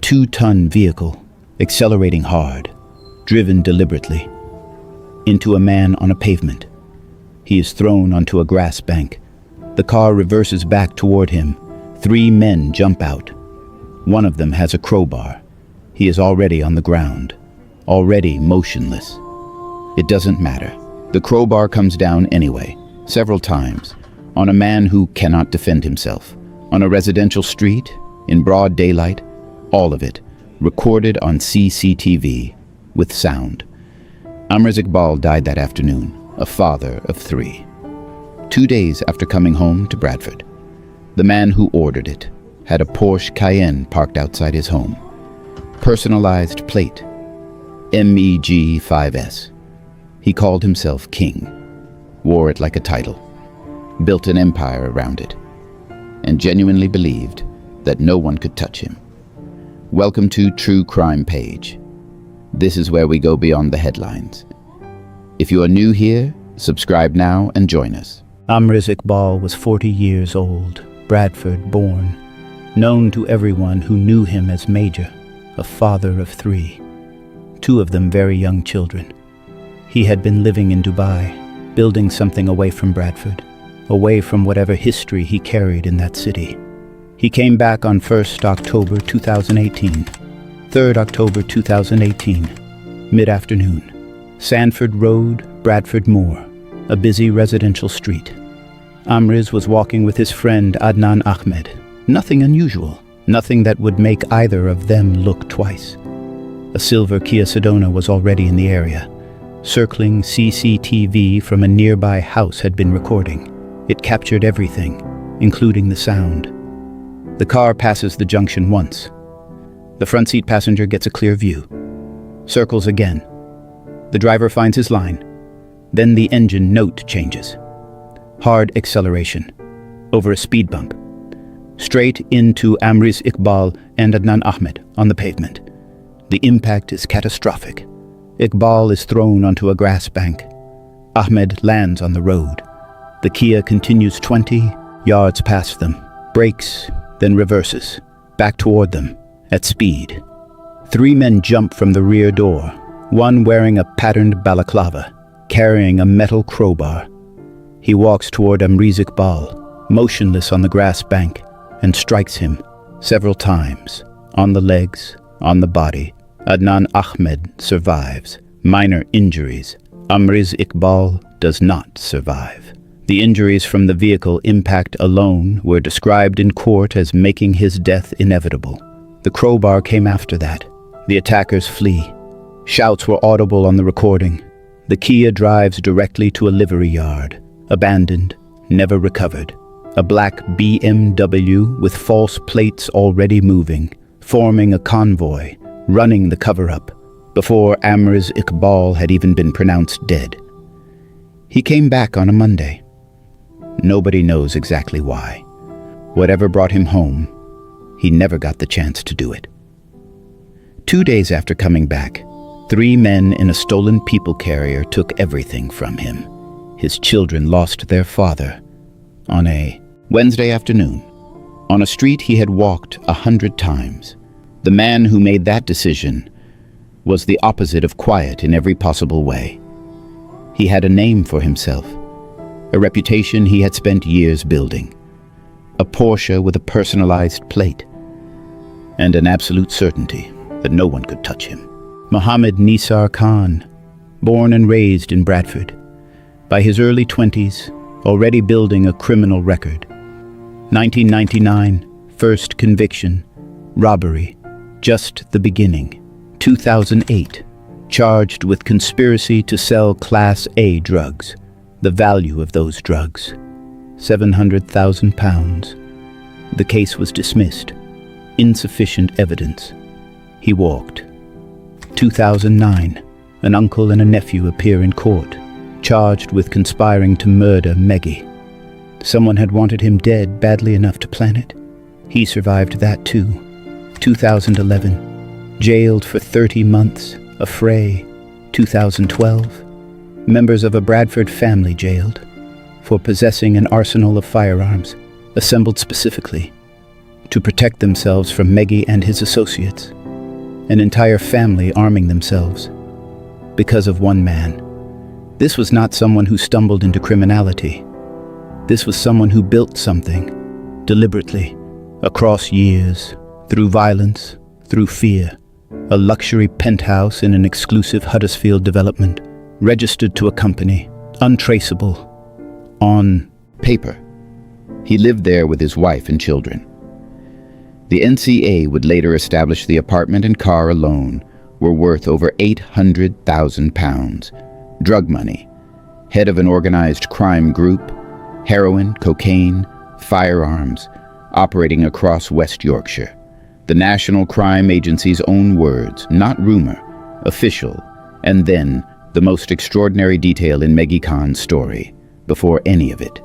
2-ton vehicle, accelerating hard, driven deliberately, into a man on a pavement. He is thrown onto a grass bank. The car reverses back toward him. 3 men jump out. One of them has a crowbar. He is already on the ground, already motionless. It doesn't matter. The crowbar comes down anyway, several times, on a man who cannot defend himself, on a residential street, in broad daylight, all of it, recorded on CCTV, with sound. Amriz Iqbal died that afternoon, a father of 3. 2 days after coming home to Bradford, the man who ordered it had a Porsche Cayenne parked outside his home. Personalized plate, MEG 5S. He called himself King, wore it like a title, built an empire around it, and genuinely believed that no one could touch him. Welcome to True Crime Page. This is where we go beyond the headlines. If you are new here, subscribe now and join us. Amriz Iqbal was 40 years old, Bradford born, known to everyone who knew him as Major, a father of 3, 2 of them very young children. He had been living in Dubai, building something away from Bradford, away from whatever history he carried in that city. He came back on 1st October 2018, 3rd October 2018, mid-afternoon. Sanford Road, Bradford Moor, a busy residential street. Amriz was walking with his friend Adnan Ahmed. Nothing unusual, nothing that would make either of them look twice. A silver Kia Sedona was already in the area. Circling CCTV from a nearby house had been recording. It captured everything, including the sound. The car passes the junction once. The front seat passenger gets a clear view. Circles again. The driver finds his line. Then the engine note changes. Hard acceleration. Over a speed bump. Straight into Amriz Iqbal and Adnan Ahmed on the pavement. The impact is catastrophic. Iqbal is thrown onto a grass bank. Ahmed lands on the road. The Kia continues 20 yards past them, brakes, then reverses, back toward them, at speed. 3 men jump from the rear door, one wearing a patterned balaclava, carrying a metal crowbar. He walks toward Amriz Iqbal, motionless on the grass bank, and strikes him several times, on the legs, on the body. Adnan Ahmed survives. Minor injuries. Amriz Iqbal does not survive. The injuries from the vehicle impact alone were described in court as making his death inevitable. The crowbar came after that. The attackers flee. Shouts were audible on the recording. The Kia drives directly to a livery yard. Abandoned, never recovered. A black BMW with false plates already moving, forming a convoy, running the cover-up, before Amriz Iqbal had even been pronounced dead. He came back on a Monday. Nobody knows exactly why. Whatever brought him home, he never got the chance to do it. 2 days after coming back, 3 men in a stolen people carrier took everything from him. His children lost their father on a Wednesday afternoon, on a street he had walked 100 times. The man who made that decision was the opposite of quiet in every possible way. He had a name for himself, a reputation he had spent years building, a Porsche with a personalized plate, and an absolute certainty that no one could touch him. Mohammed Nisar Khan, born and raised in Bradford, by his early 20s, already building a criminal record. 1999, first conviction, robbery, just the beginning. 2008, charged with conspiracy to sell Class A drugs. The value of those drugs, £700,000. The case was dismissed. Insufficient evidence. He walked. 2009, an uncle and a nephew appear in court, charged with conspiring to murder Meggie. Someone had wanted him dead badly enough to plan it. He survived that too. 2011, jailed for 30 months, a fray. 2012, members of a Bradford family jailed for possessing an arsenal of firearms, assembled specifically to protect themselves from Meggy and his associates. An entire family arming themselves because of one man. This was not someone who stumbled into criminality. This was someone who built something, deliberately, across years, through violence, through fear. A luxury penthouse in an exclusive Huddersfield development, registered to a company, untraceable, on Paper. He lived there with his wife and children. The NCA would later establish the apartment and car alone were worth over £800,000. Drug money, head of an organized crime group, heroin, cocaine, firearms, operating across West Yorkshire. The National Crime Agency's own words, not rumor, official, and then the most extraordinary detail in Meggy Khan's story, before any of it.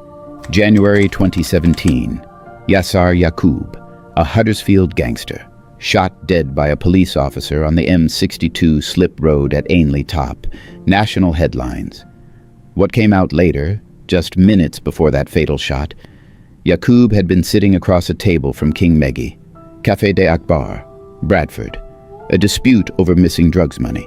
January 2017, Yasar Yaqub, a Huddersfield gangster, shot dead by a police officer on the M62 slip road at Ainley Top. National headlines. What came out later, just minutes before that fatal shot, Yaqub had been sitting across a table from King Meggy, Café de Akbar, Bradford, a dispute over missing drugs money.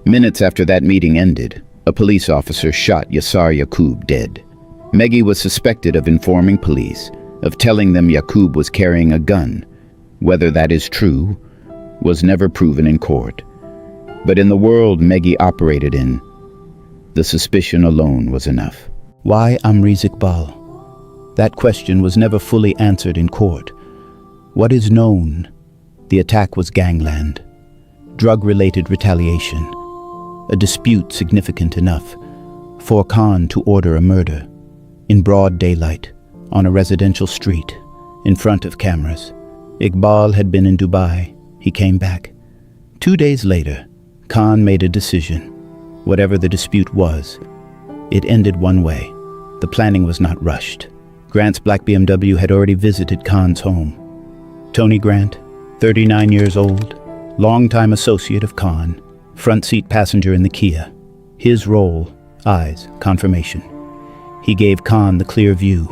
Minutes after that meeting ended, a police officer shot Yasar Yaqub dead. Meggy was suspected of informing police, of telling them Yaqub was carrying a gun. Whether that is true was never proven in court. But in the world Meggy operated in, the suspicion alone was enough. Why Amriz Iqbal? That question was never fully answered in court. What is known? The attack was gangland, drug-related retaliation, a dispute significant enough for Khan to order a murder in broad daylight on a residential street in front of cameras. Iqbal had been in Dubai. He came back. 2 days later, Khan made a decision. Whatever the dispute was, it ended one way. The planning was not rushed. Grant's black BMW had already visited Khan's home. Tony Grant, 39 years old, longtime associate of Khan, front seat passenger in the Kia. His role, eyes, confirmation. He gave Khan the clear view.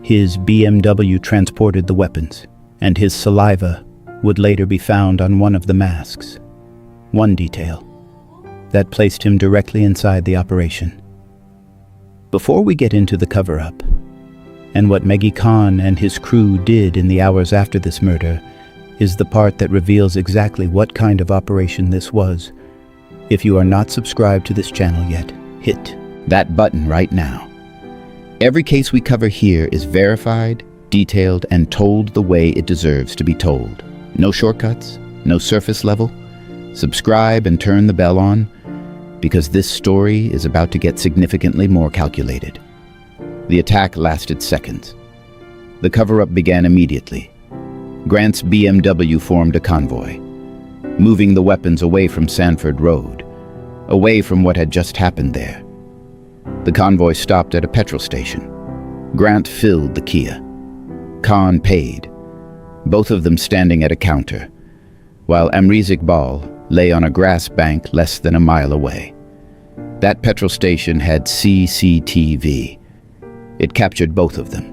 His BMW transported the weapons, and his saliva would later be found on one of the masks. One detail that placed him directly inside the operation. Before we get into the cover-up, and what Meggy Khan and his crew did in the hours after this murder, is the part that reveals exactly what kind of operation this was. If you are not subscribed to this channel yet, hit that button right now. Every case we cover here is verified, detailed, and told the way it deserves to be told. No shortcuts, no surface level. Subscribe and turn the bell on, because this story is about to get significantly more calculated. The attack lasted seconds. The cover-up began immediately. Grant's BMW formed a convoy, moving the weapons away from Sanford Road, away from what had just happened there. The convoy stopped at a petrol station. Grant filled the Kia. Khan paid, both of them standing at a counter, while Amriz Iqbal lay on a grass bank less than a mile away. That petrol station had CCTV. It captured both of them.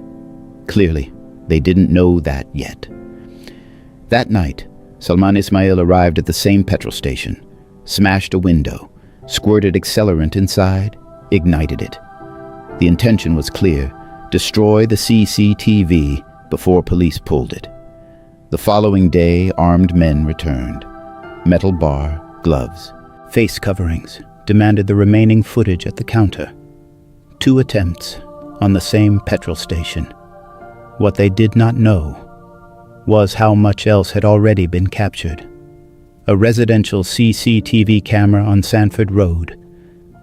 Clearly, they didn't know that yet. That night, Salman Ismail arrived at the same petrol station, smashed a window, squirted accelerant inside, ignited it. The intention was clear: destroy the CCTV before police pulled it. The following day, armed men returned. Metal bar, gloves, face coverings, demanded the remaining footage at the counter. 2 attempts on the same petrol station. What they did not know was how much else had already been captured. A residential CCTV camera on Sanford Road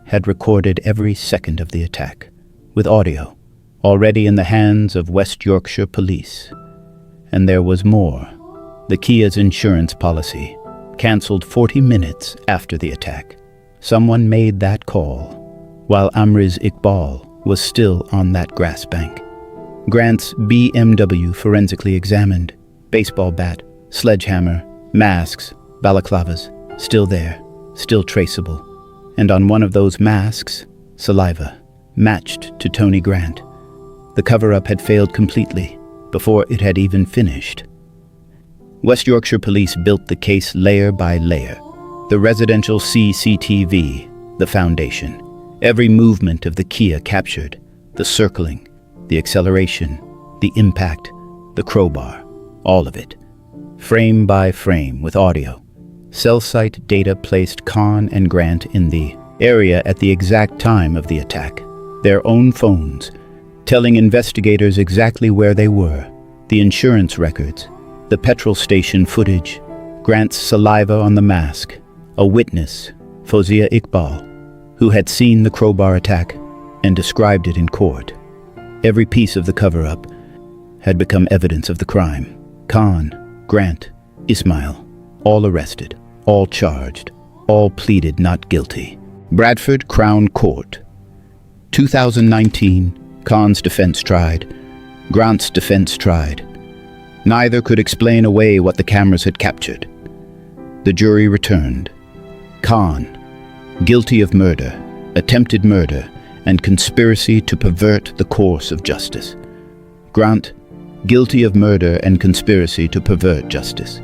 had recorded every second of the attack, with audio, already in the hands of West Yorkshire police. And there was more. The Kia's insurance policy, cancelled 40 minutes after the attack. Someone made that call, while Amriz Iqbal was still on that grass bank. Grant's BMW forensically examined. Baseball bat, sledgehammer, masks, balaclavas, still there, still traceable. And on one of those masks, saliva, matched to Tony Grant. The cover-up had failed completely before it had even finished. West Yorkshire police built the case layer by layer. The residential CCTV, the foundation. Every movement of the Kia captured. The circling, the acceleration, the impact, the crowbar. All of it. Frame by frame with audio. Cell site data placed Khan and Grant in the area at the exact time of the attack. Their own phones, telling investigators exactly where they were. The insurance records, the petrol station footage, Grant's saliva on the mask, a witness, Amriz Iqbal, who had seen the crowbar attack and described it in court. Every piece of the cover-up had become evidence of the crime. Khan, Grant, Ismail, all arrested, all charged, all pleaded not guilty. Bradford Crown Court. 2019, Khan's defense tried, Grant's defense tried. Neither could explain away what the cameras had captured. The jury returned. Khan, guilty of murder, attempted murder, and conspiracy to pervert the course of justice. Grant, guilty of murder and conspiracy to pervert justice.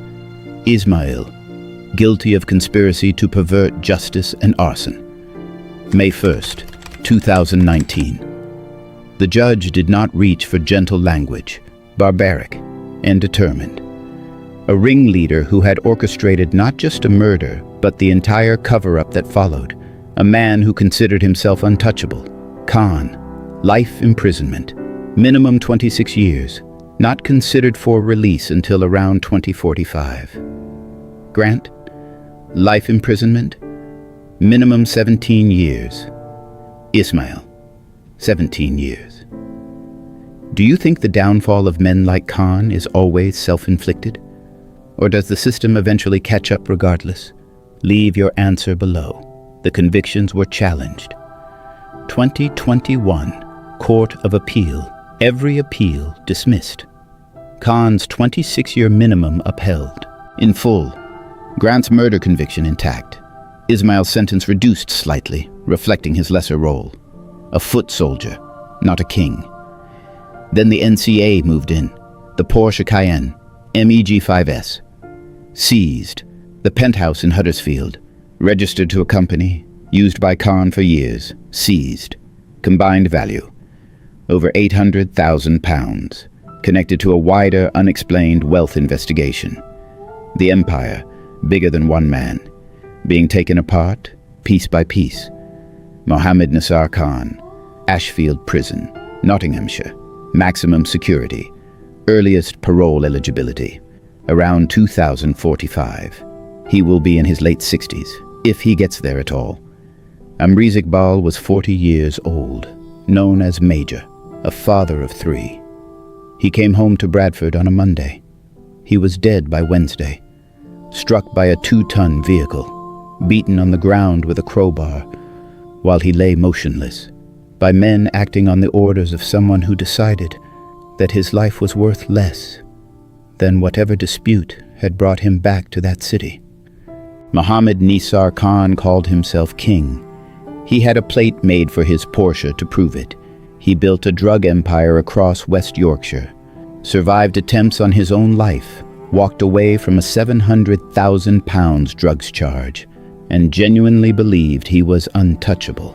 Ismail, guilty of conspiracy to pervert justice and arson. May 1st, 2019. The judge did not reach for gentle language, barbaric and determined. A ringleader who had orchestrated not just a murder, but the entire cover-up that followed. A man who considered himself untouchable. Khan, life imprisonment, minimum 26 years, not considered for release until around 2045. Grant, life imprisonment, minimum 17 years. Ismail, 17 years. Do you think the downfall of men like Khan is always self-inflicted? Or does the system eventually catch up regardless? Leave your answer below. The convictions were challenged. 2021, Court of Appeal. Every appeal dismissed. Khan's 26-year minimum upheld. In full. Grant's murder conviction intact. Ismail's sentence reduced slightly, reflecting his lesser role. A foot soldier, not a king. Then the NCA moved in. The Porsche Cayenne, MEG 5S. Seized. The penthouse in Huddersfield, registered to a company, used by Khan for years, seized. Combined value, over £800,000, connected to a wider, unexplained wealth investigation. The empire, bigger than one man, being taken apart, piece by piece. Mohammed Nisar Khan, Ashfield Prison, Nottinghamshire, maximum security, earliest parole eligibility, around 2045. He will be in his late 60s, if he gets there at all. Amriz Iqbal was 40 years old, known as Major, a father of 3. He came home to Bradford on a Monday. He was dead by Wednesday, struck by a 2-ton vehicle, beaten on the ground with a crowbar, while he lay motionless, by men acting on the orders of someone who decided that his life was worth less than whatever dispute had brought him back to that city. Mohammed Nisar Khan called himself king. He had a plate made for his Porsche to prove it. He built a drug empire across West Yorkshire, survived attempts on his own life, walked away from a £700,000 drugs charge, and genuinely believed he was untouchable.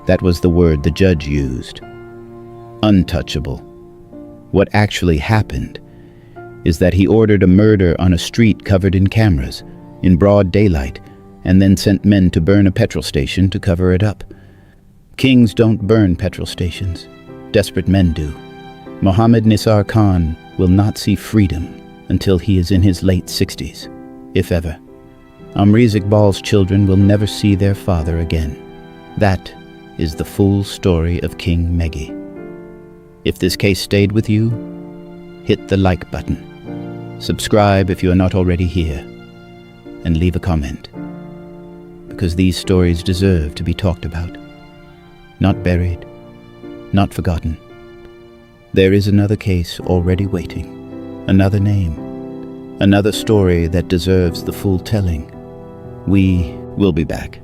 That was the word the judge used. Untouchable. What actually happened is that he ordered a murder on a street covered in cameras, in broad daylight, and then sent men to burn a petrol station to cover it up. Kings don't burn petrol stations. Desperate men do. Mohammed Nisar Khan will not see freedom until he is in his late 60s, if ever. Amriz Iqbal's children will never see their father again. That is the full story of King Meggie. If this case stayed with you, hit the like button. Subscribe if you are not already here, and leave a comment, because these stories deserve to be talked about. Not buried, not forgotten. There is another case already waiting, another name, another story that deserves the full telling. We will be back.